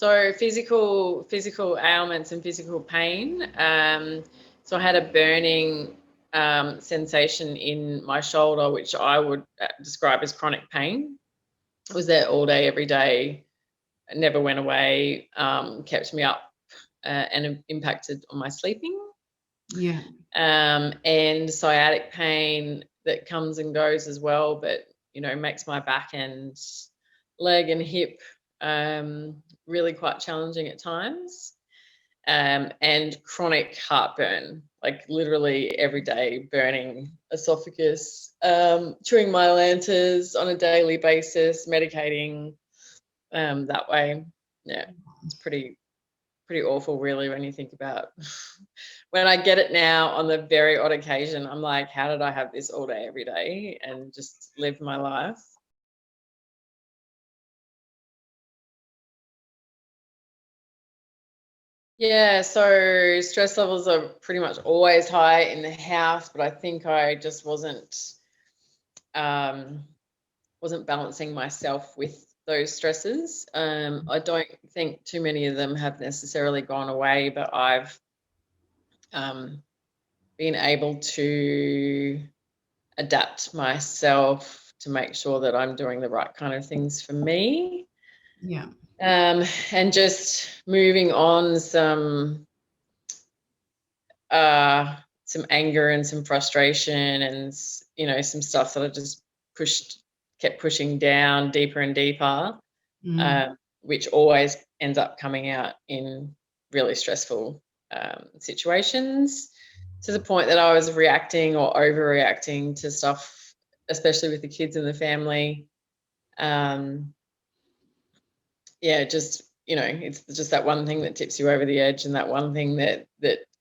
So physical ailments and physical pain. So I had a burning sensation in my shoulder, which I would describe as chronic pain. It was there all day, every day. It never went away. Kept me up and impacted on my sleeping. Yeah. And sciatic pain that comes and goes as well, but makes my back and leg and hip really quite challenging at times. And chronic heartburn, like literally every day, burning esophagus, chewing my lantus on a daily basis, medicating that way. Yeah, it's pretty awful, really, when you think about. When I get it now on the very odd occasion, I'm like, how did I have this all day, every day, and just live my life? Yeah, so stress levels are pretty much always high in the house, but I think I just wasn't balancing myself with those stresses. I don't think too many of them have necessarily gone away, but I've been able to adapt myself to make sure that I'm doing the right kind of things for me. Yeah. And just moving on some anger and some frustration and some stuff that I just kept pushing down deeper and deeper, which always ends up coming out in really stressful situations, to the point that I was reacting or overreacting to stuff, especially with the kids and the family. It's just that one thing that tips you over the edge, and that one thing that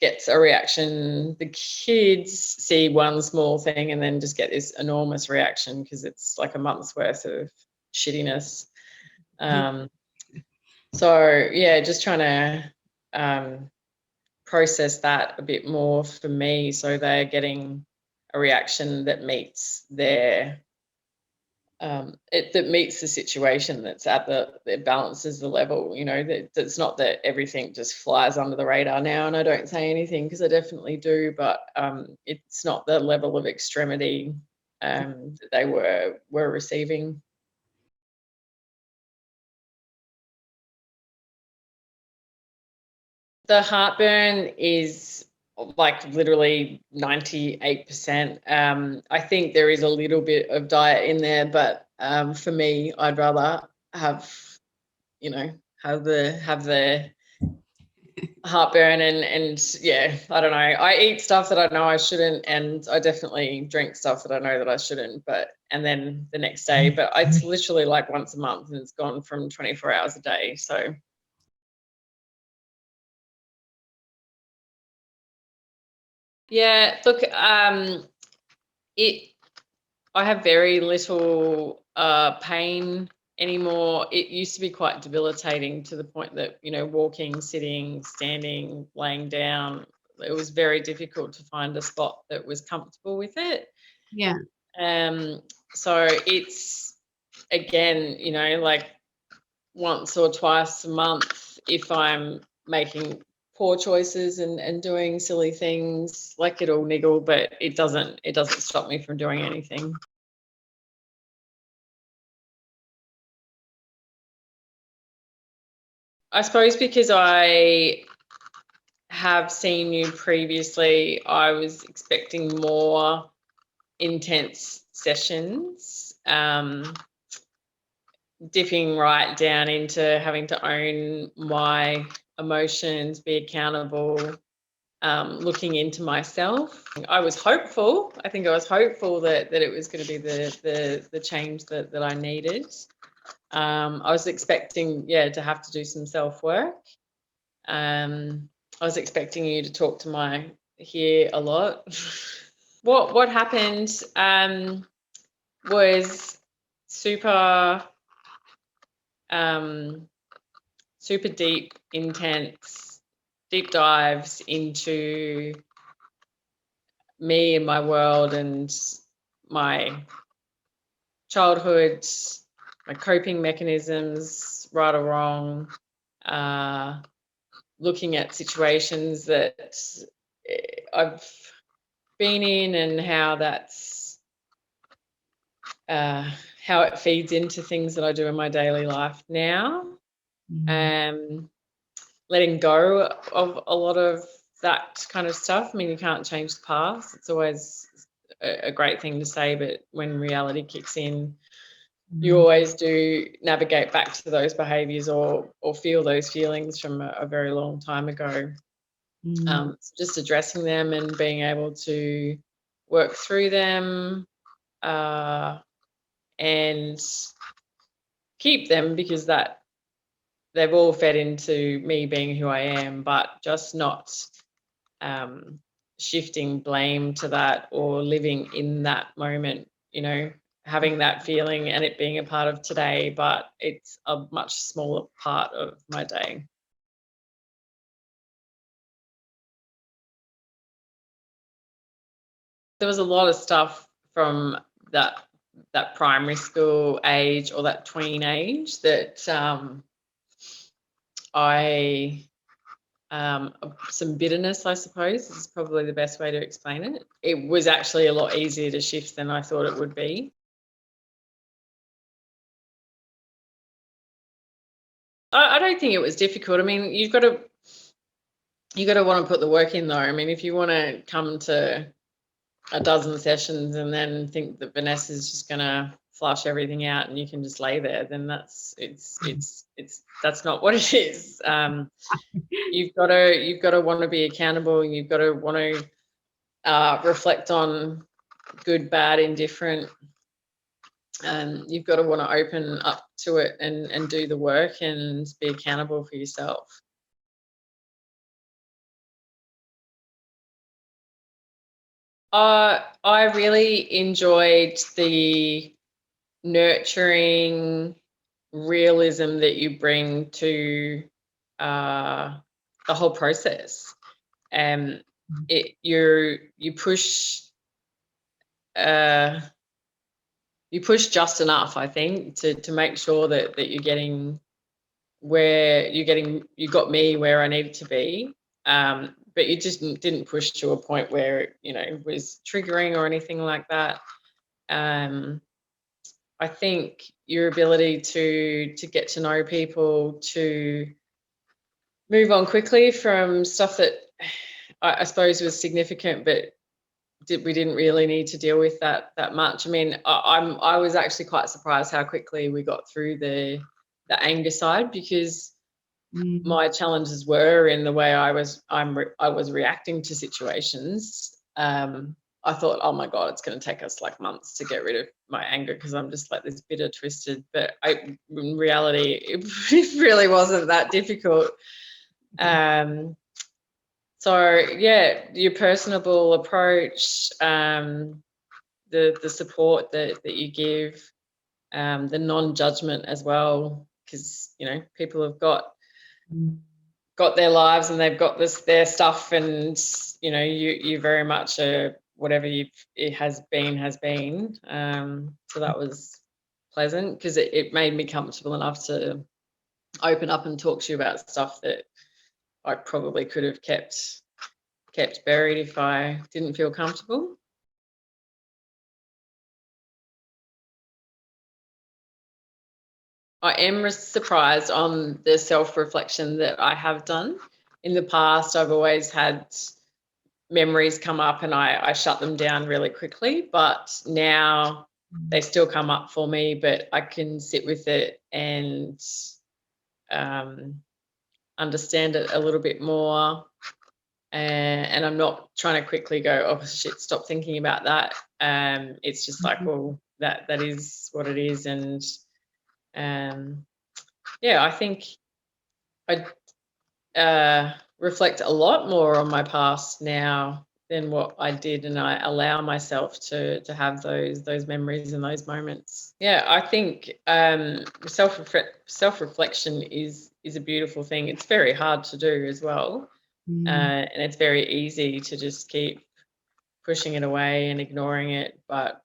gets a reaction. The kids see one small thing and then just get this enormous reaction because it's like a month's worth of shittiness. So yeah, just trying to process that a bit more for me, so they're getting a reaction that meets their that meets the situation, that's that balances the level. That's not that everything just flies under the radar now and I don't say anything, because I definitely do, but it's not the level of extremity that they were receiving. The heartburn is like literally 98%. I think there is a little bit of diet in there, but for me, I'd rather have the heartburn and yeah, I don't know. I eat stuff that I know I shouldn't, and I definitely drink stuff that I know that I shouldn't, and then the next day, but it's literally like once a month, and it's gone from 24 hours a day. So yeah, look, I have very little pain anymore. It used to be quite debilitating, to the point that, walking, sitting, standing, laying down, it was very difficult to find a spot that was comfortable with it. Yeah. So it's, again, like once or twice a month, if I'm making poor choices and doing silly things, like it'll niggle, but it doesn't stop me from doing anything. I suppose because I have seen you previously, I was expecting more intense sessions, dipping right down into having to own my emotions, be accountable, looking into myself. I was hopeful. I think I was hopeful that it was going to be the change that I needed. I was expecting, to have to do some self-work. I was expecting you to talk to my hair a lot. What happened was super super deep, intense, deep dives into me and my world and my childhood, my coping mechanisms, right or wrong, looking at situations that I've been in and how that's how it feeds into things that I do in my daily life now. Letting go of a lot of that kind of stuff. I mean, you can't change the past. It's always a great thing to say, but when reality kicks in, you always do navigate back to those behaviours or feel those feelings from a very long time ago. So just addressing them and being able to work through them and keep them, because that they've all fed into me being who I am, but just not shifting blame to that or living in that moment, having that feeling and it being a part of today, but it's a much smaller part of my day. There was a lot of stuff from that primary school age or that tween age that some bitterness, I suppose, is probably the best way to explain it. It was actually a lot easier to shift than I thought it would be. I don't think it was difficult. I mean, you've got to want to put the work in, though. I mean, if you want to come to a dozen sessions and then think that Vanessa's just going to flush everything out and you can just lay there, then that's not what it is. You've got to want to be accountable. You've got to want to reflect on good, bad, indifferent. You've got to want to open up to it and do the work and be accountable for yourself. I really enjoyed the nurturing realism that you bring to the whole process. You push just enough, I think, to make sure that you're getting you got me where I needed to be. But you just didn't push to a point where it was triggering or anything like that. I think your ability to get to know people, to move on quickly from stuff that I suppose was significant, but we didn't really need to deal with that much. I mean, I was actually quite surprised how quickly we got through the anger side, because my challenges were in the way I was reacting to situations. I thought, oh my God, it's going to take us like months to get rid of my anger because I'm just like this bitter, twisted. But in reality, it really wasn't that difficult. So yeah, your personable approach, the support that you give, the non-judgment as well, because people have got their lives and they've got their stuff, and you very much whatever it has been. So that was pleasant, because it made me comfortable enough to open up and talk to you about stuff that I probably could have kept buried if I didn't feel comfortable. I am surprised on the self-reflection that I have done. In the past, I've always had memories come up and I shut them down really quickly, but now they still come up for me, but I can sit with it and understand it a little bit more. And I'm not trying to quickly go, oh shit, stop thinking about that. It's just like, well, that is what it is. And yeah, I think I reflect a lot more on my past now than what I did, and I allow myself to have those memories and those moments. Yeah, I think self-reflection is a beautiful thing. It's very hard to do as well, and it's very easy to just keep pushing it away and ignoring it. But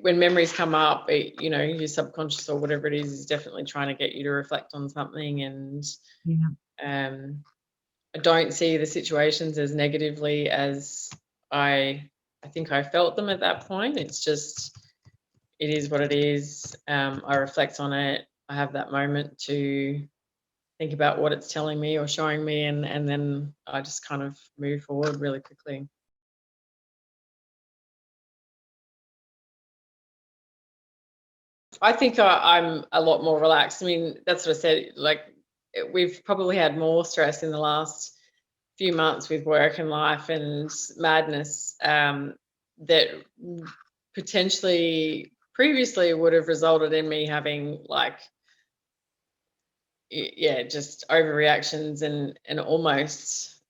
when memories come up, you know, your subconscious or whatever it is definitely trying to get you to reflect on something. And I don't see the situations as negatively as I think I felt them at that point. It's just, it is what it is. I reflect on it. I have that moment to think about what it's telling me or showing me, and then I just kind of move forward really quickly. I think I'm a lot more relaxed. I mean, that's what I said. Like, we've probably had more stress in the last few months with work and life and madness, that potentially previously would have resulted in me having, like, yeah, just overreactions and almost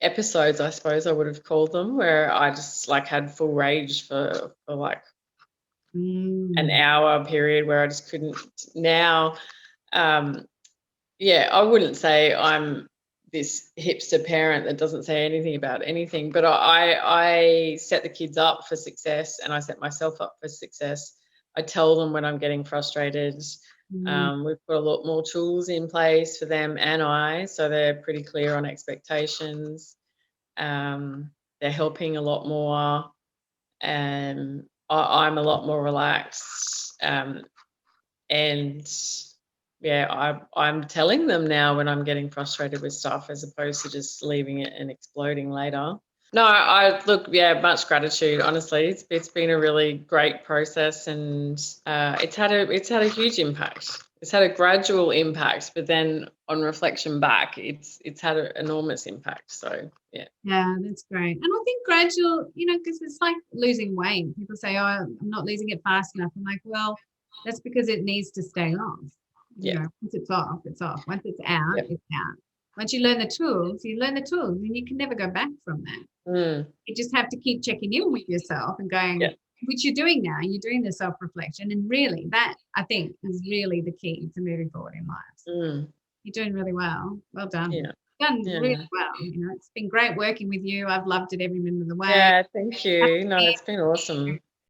episodes, I suppose I would have called them, where I just like had full rage for like an hour period where I just couldn't. Now, yeah, I wouldn't say I'm this hipster parent that doesn't say anything about anything, but I set the kids up for success, and I set myself up for success. I tell them when I'm getting frustrated. We've got a lot more tools in place for them and I, so they're pretty clear on expectations. They're helping a lot more, and I'm a lot more relaxed. And yeah, I'm telling them now when I'm getting frustrated with stuff, as opposed to just leaving it and exploding later. No, I look, yeah, much gratitude. Honestly, it's been a really great process, and it's had a huge impact. It's had a gradual impact, but then on reflection back, it's had an enormous impact. So yeah. Yeah, that's great. And I think gradual, you know, because it's like losing weight. People say, "Oh, I'm not losing it fast enough." I'm like, well, that's because it needs to stay off. You Yeah. know, once it's off, it's off. Once it's out, Yep. it's out. Once you learn the tools, and you can never go back from that. You just have to keep checking in with yourself and going, Yeah. which you're doing now. You're doing the self-reflection, and really, that I think is really the key to moving forward in life. You're doing really well. Well done. Yeah. Done really Yeah. well. You know, it's been great working with you. I've loved it every minute of the way. Yeah. Thank you. No, it's been awesome.